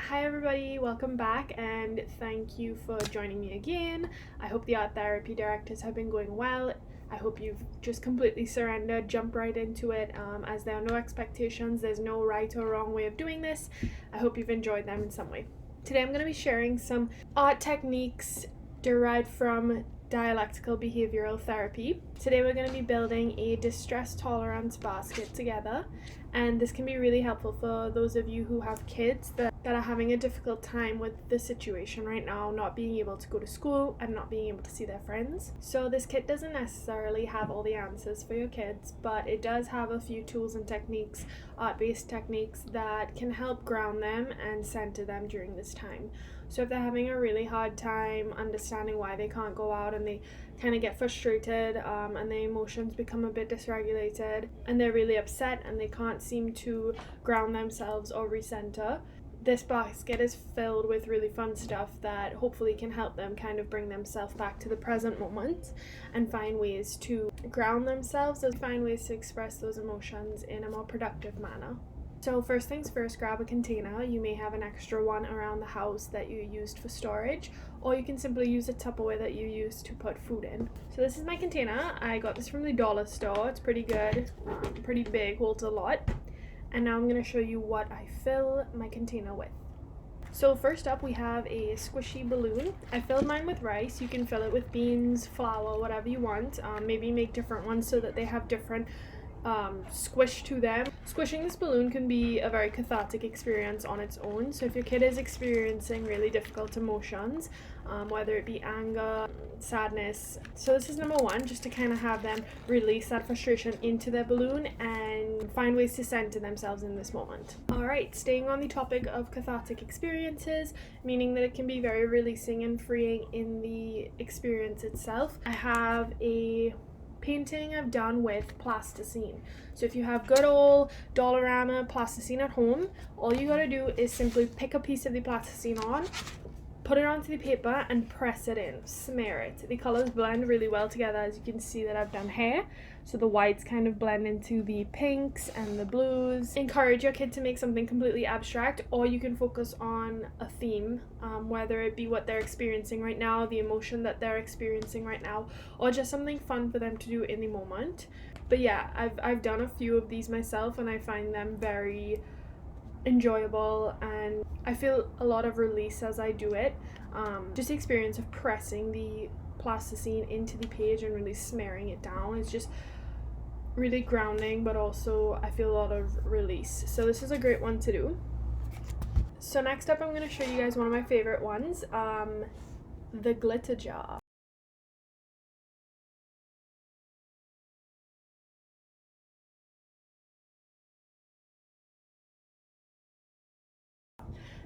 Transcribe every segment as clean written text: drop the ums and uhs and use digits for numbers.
Hi everybody, welcome back and thank you for joining me again. I hope the art therapy directives have been going well. I hope you've just completely surrendered, jumped right into it, as there are no expectations, there's no right or wrong way of doing this. I hope you've enjoyed them in some way. Today I'm going to be sharing some art techniques derived from dialectical behavioral therapy. Today we're going to be building a distress tolerance basket together, and this can be really helpful for those of you who have kids that are having a difficult time with the situation right now, not being able to go to school and not being able to see their friends. So this kit doesn't necessarily have all the answers for your kids, but it does have a few tools and techniques, art-based techniques, that can help ground them and center them during this time. So if they're having a really hard time understanding why they can't go out and they kind of get frustrated and their emotions become a bit dysregulated and they're really upset and they can't seem to ground themselves or recenter, this basket is filled with really fun stuff that hopefully can help them kind of bring themselves back to the present moment and find ways to ground themselves and find ways to express those emotions in a more productive manner. So first things first, grab a container. You may have an extra one around the house that you used for storage, or you can simply use a Tupperware that you used to put food in. So this is my container. I got this from the dollar store. It's pretty good, pretty big, holds a lot. And now I'm going to show you what I fill my container with. So first up we have a squishy balloon. I filled mine with rice. You can fill it with beans, flour, whatever you want. Maybe make different ones so that they have different squish to them. Squishing this balloon can be a very cathartic experience on its own. So if your kid is experiencing really difficult emotions, whether it be anger, sadness, so this is number one, just to kind of have them release that frustration into their balloon and find ways to center themselves in this moment. Alright, staying on the topic of cathartic experiences, meaning that it can be very releasing and freeing in the experience itself, I have a painting I've done with plasticine. So if you have good old Dollarama plasticine at home, all you gotta do is simply pick a piece of the plasticine on, put it onto the paper and press it in, smear it. The colors blend really well together, as you can see that I've done here. So the whites kind of blend into the pinks and the blues. Encourage your kid to make something completely abstract, or you can focus on a theme, whether it be what they're experiencing right now, the emotion that they're experiencing right now, or just something fun for them to do in the moment. But yeah, I've done a few of these myself and I find them very enjoyable and I feel a lot of release as I do it. Just the experience of pressing the plasticine into the page and really smearing it down is just really grounding, but also I feel a lot of release. So this is a great one to do. So next up I'm going to show you guys one of my favorite ones, the glitter jar.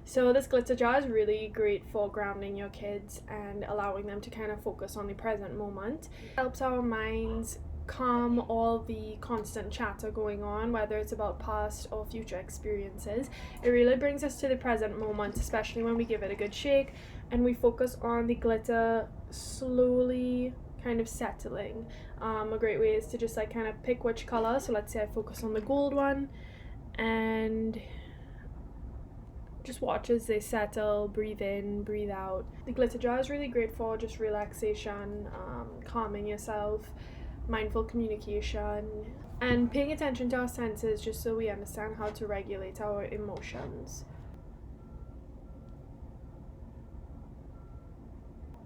So this glitter jar is really great for grounding your kids and allowing them to kind of focus on the present moment. It helps our minds calm all the constant chatter going on, whether it's about past or future experiences. It really brings us to the present moment, especially when we give it a good shake and we focus on the glitter slowly kind of settling. A great way is to just like kind of pick which color. So let's say I focus on the gold one and just watch as they settle, breathe in, breathe out. The glitter jar is really great for just relaxation, calming yourself, mindful communication, and paying attention to our senses just so we understand how to regulate our emotions.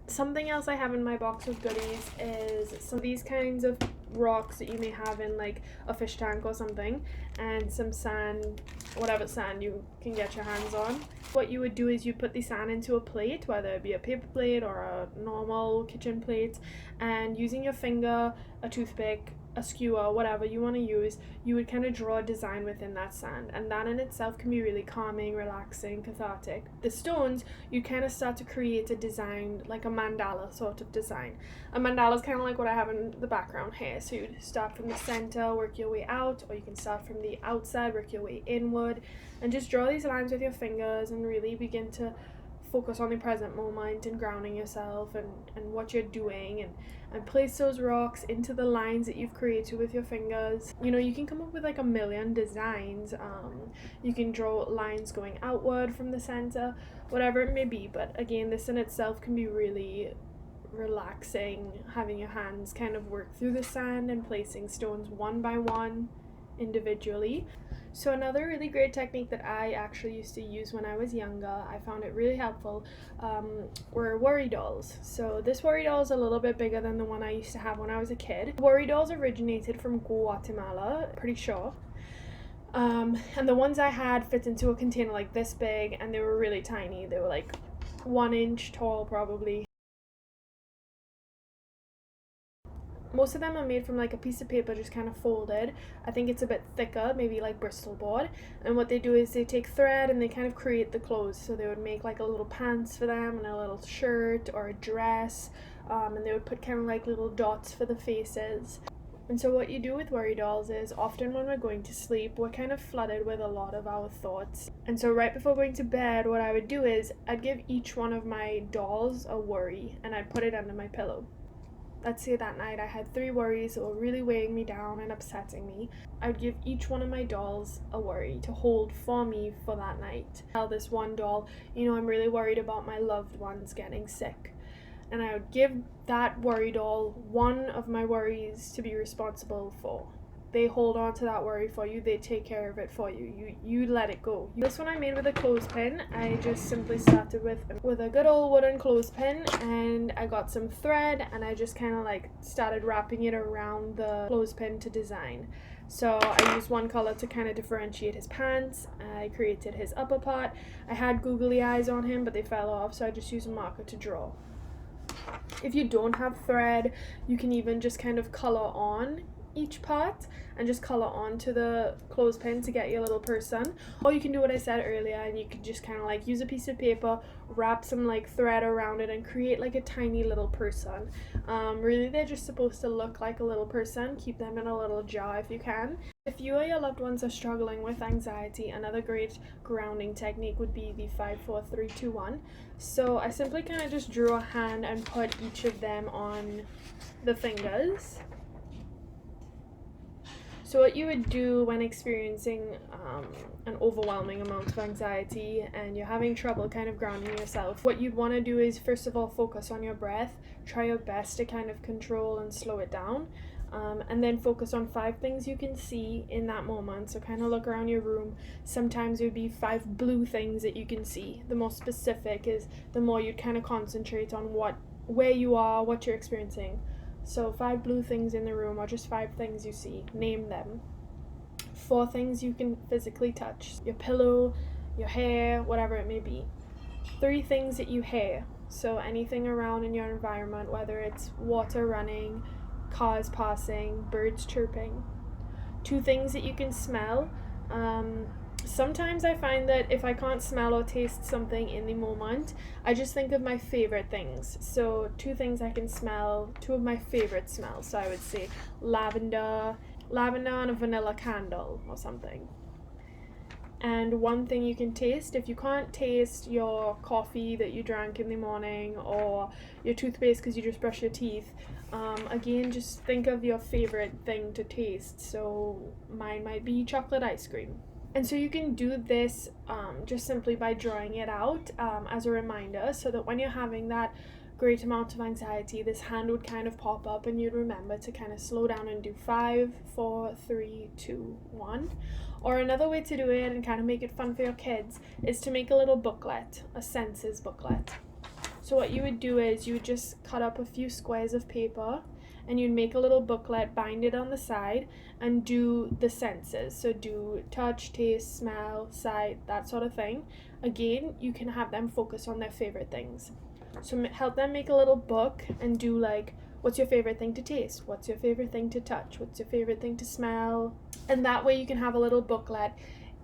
Something else I have in my box of goodies is some of these kinds of rocks that you may have in like a fish tank or something, and some sand, whatever sand you can get your hands on. What you would do is you put the sand into a plate, whether it be a paper plate or a normal kitchen plate, and using your finger, a toothpick, a skewer, whatever you want to use, you would kind of draw a design within that sand, and that in itself can be really calming, relaxing, cathartic. The stones, you kind of start to create a design, like a mandala sort of design. A mandala is kind of like what I have in the background here. So you start from the center, work your way out, or you can start from the outside, work your way inward, and just draw these lines with your fingers and really begin to focus on the present moment and grounding yourself and what you're doing, and place those rocks into the lines that you've created with your fingers. You know, you can come up with like a million designs. You can draw lines going outward from the center, whatever it may be. But again, this in itself can be really relaxing, having your hands kind of work through the sand and placing stones one by one individually. So another really great technique that I actually used to use when I was younger, I found it really helpful, were worry dolls. So this worry doll is a little bit bigger than the one I used to have when I was a kid. Worry dolls originated from Guatemala, pretty sure. And the ones I had fit into a container like this big, and they were really tiny. They were like 1 inch tall probably. Most of them are made from like a piece of paper just kind of folded. I think it's a bit thicker, maybe like Bristol board. And what they do is they take thread and they kind of create the clothes. So they would make like a little pants for them and a little shirt or a dress. And they would put kind of like little dots for the faces. And so what you do with worry dolls is often when we're going to sleep, we're kind of flooded with a lot of our thoughts. And so right before going to bed, what I would do is I'd give each one of my dolls a worry and I'd put it under my pillow. Let's say that night I had 3 worries that were really weighing me down and upsetting me. I would give each one of my dolls a worry to hold for me for that night. Tell this one doll, you know, I'm really worried about my loved ones getting sick. And I would give that worry doll one of my worries to be responsible for. They hold on to that worry for you. They take care of it for you. You let it go. This one I made with a clothespin. I just simply started with a good old wooden clothespin, and I got some thread and I just kind of like started wrapping it around the clothespin to design. So I used one color to kind of differentiate his pants. I created his upper part. I had googly eyes on him, but they fell off, so I just used a marker to draw. If you don't have thread, you can even just kind of color on each part and just color onto the clothespin to get your little person. Or you can do what I said earlier and you could just kind of like use a piece of paper, wrap some like thread around it and create like a tiny little person. Really they're just supposed to look like a little person. Keep them in a little jar if you can. If you or your loved ones are struggling with anxiety, another great grounding technique would be the 5, 4, 3, 2, 1. So I simply kind of just drew a hand and put each of them on the fingers. So what you would do when experiencing an overwhelming amount of anxiety and you're having trouble kind of grounding yourself, what you'd want to do is first of all focus on your breath. Try your best to kind of control and slow it down. And then focus on 5 things you can see in that moment. So kind of look around your room. Sometimes it would be 5 blue things that you can see. The more specific is the more you'd kind of concentrate on where you are, what you're experiencing. So 5 blue things in the room, or just 5 things you see. Name them. 4 things you can physically touch. Your pillow, your hair, whatever it may be. 3 things that you hear. So anything around in your environment, whether it's water running, cars passing, birds chirping. 2 things that you can smell. Sometimes I find that if I can't smell or taste something in the moment, I just think of my favorite things. So 2 things I can smell, 2 of my favorite smells. So I would say lavender and a vanilla candle or something. And 1 thing you can taste. If you can't taste your coffee that you drank in the morning or your toothpaste because you just brush your teeth, again, just think of your favorite thing to taste. So mine might be chocolate ice cream. And so you can do this just simply by drawing it out as a reminder, so that when you're having that great amount of anxiety, this hand would kind of pop up and you'd remember to kind of slow down and do 5, 4, 3, 2, 1. Or another way to do it and kind of make it fun for your kids is to make a little booklet, a senses booklet. So what you would do is you would just cut up a few squares of paper and you'd make a little booklet, bind it on the side, and do the senses. So do touch, taste, smell, sight, that sort of thing. Again, you can have them focus on their favorite things. So help them make a little book and do like, what's your favorite thing to taste? What's your favorite thing to touch? What's your favorite thing to smell? And that way you can have a little booklet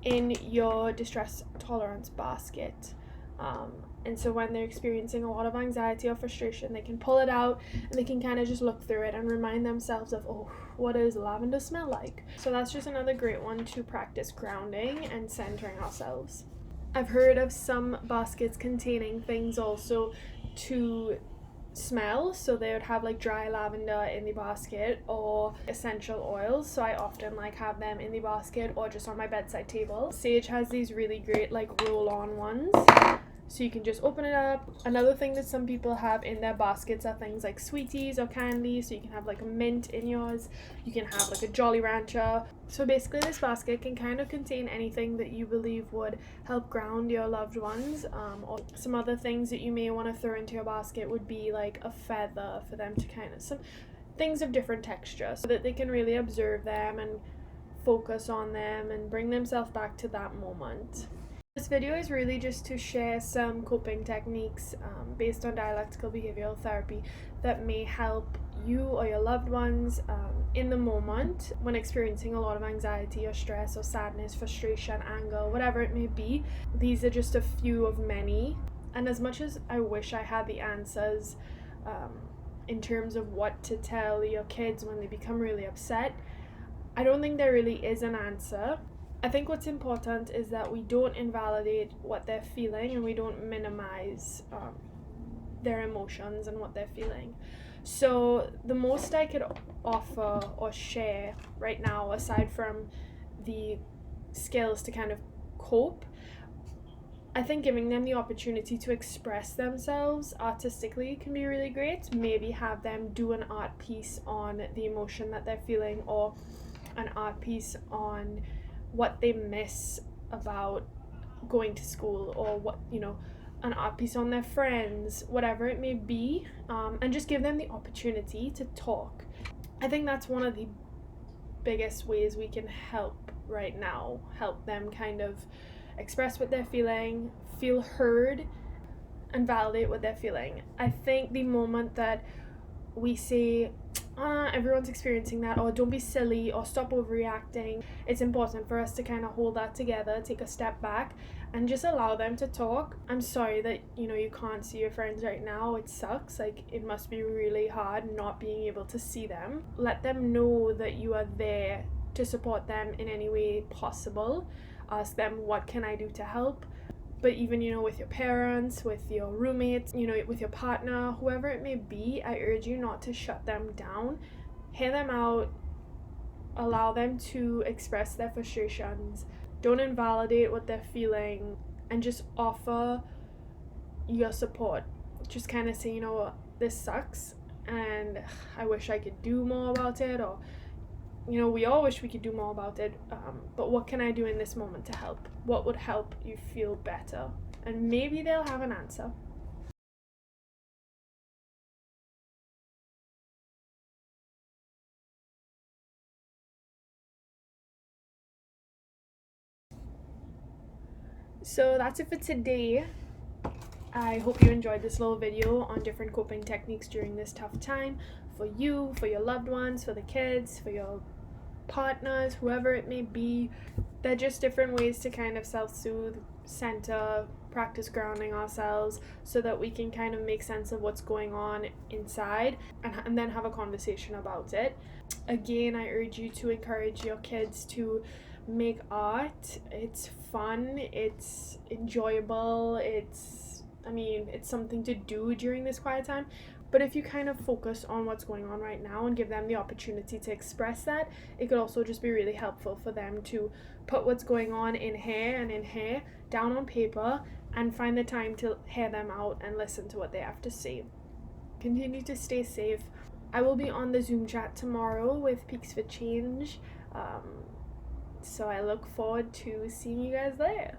in your distress tolerance basket. And so when they're experiencing a lot of anxiety or frustration, they can pull it out and they can kind of just look through it and remind themselves of, oh, what does lavender smell like? So that's just another great one to practice grounding and centering ourselves. I've heard of some baskets containing things also to smell, so they would have like dry lavender in the basket or essential oils, so I often like have them in the basket or just on my bedside table. Sage has these really great like roll-on ones, so you can just open it up. Another thing that some people have in their baskets are things like sweeties or candy, so you can have like a mint in yours, you can have like a Jolly Rancher. So basically this basket can kind of contain anything that you believe would help ground your loved ones, or some other things that you may want to throw into your basket would be like a feather for them to kind of, some things of different texture so that they can really observe them and focus on them and bring themselves back to that moment. This video is really just to share some coping techniques based on dialectical behavioral therapy that may help you or your loved ones in the moment when experiencing a lot of anxiety or stress or sadness, frustration, anger, whatever it may be. These are just a few of many, and as much as I wish I had the answers in terms of what to tell your kids when they become really upset, I don't think there really is an answer. I think what's important is that we don't invalidate what they're feeling and we don't minimize their emotions and what they're feeling. So the most I could offer or share right now, aside from the skills to kind of cope, I think giving them the opportunity to express themselves artistically can be really great. Maybe have them do an art piece on the emotion that they're feeling, or an art piece on what they miss about going to school, or what, you know, an art piece on their friends, whatever it may be, and just give them the opportunity to talk. I think that's one of the biggest ways we can help right now, help them kind of express what they're feeling, feel heard, and validate what they're feeling. I think the moment that we say, everyone's experiencing that, or don't be silly, or stop overreacting, it's important for us to kind of hold that together, take a step back, and just allow them to talk. I'm sorry that, you know, you can't see your friends right now. It sucks. Like, it must be really hard not being able to see them. Let them know that you are there to support them in any way possible. Ask them, what can I do to help? But even, you know, with your parents, with your roommates, you know, with your partner, whoever it may be, I urge you not to shut them down. Hear them out, allow them to express their frustrations. Don't invalidate what they're feeling, and just offer your support. Just kind of say, you know, this sucks and I wish I could do more about it, or, you know, we all wish we could do more about it, but what can I do in this moment to help? What would help you feel better? And maybe they'll have an answer. So that's it for today. I hope you enjoyed this little video on different coping techniques during this tough time for you, for your loved ones, for the kids, for your partners, whoever it may be. They're just different ways to kind of self-soothe, center, practice grounding ourselves so that we can kind of make sense of what's going on inside, and then have a conversation about it. Again, I urge you to encourage your kids to make art. It's fun, it's enjoyable, it's something to do during this quiet time. But if you kind of focus on what's going on right now and give them the opportunity to express that, it could also just be really helpful for them to put what's going on in here down on paper and find the time to hear them out and listen to what they have to say. Continue to stay safe. I will be on the Zoom chat tomorrow with Peaks for Change, so I look forward to seeing you guys there.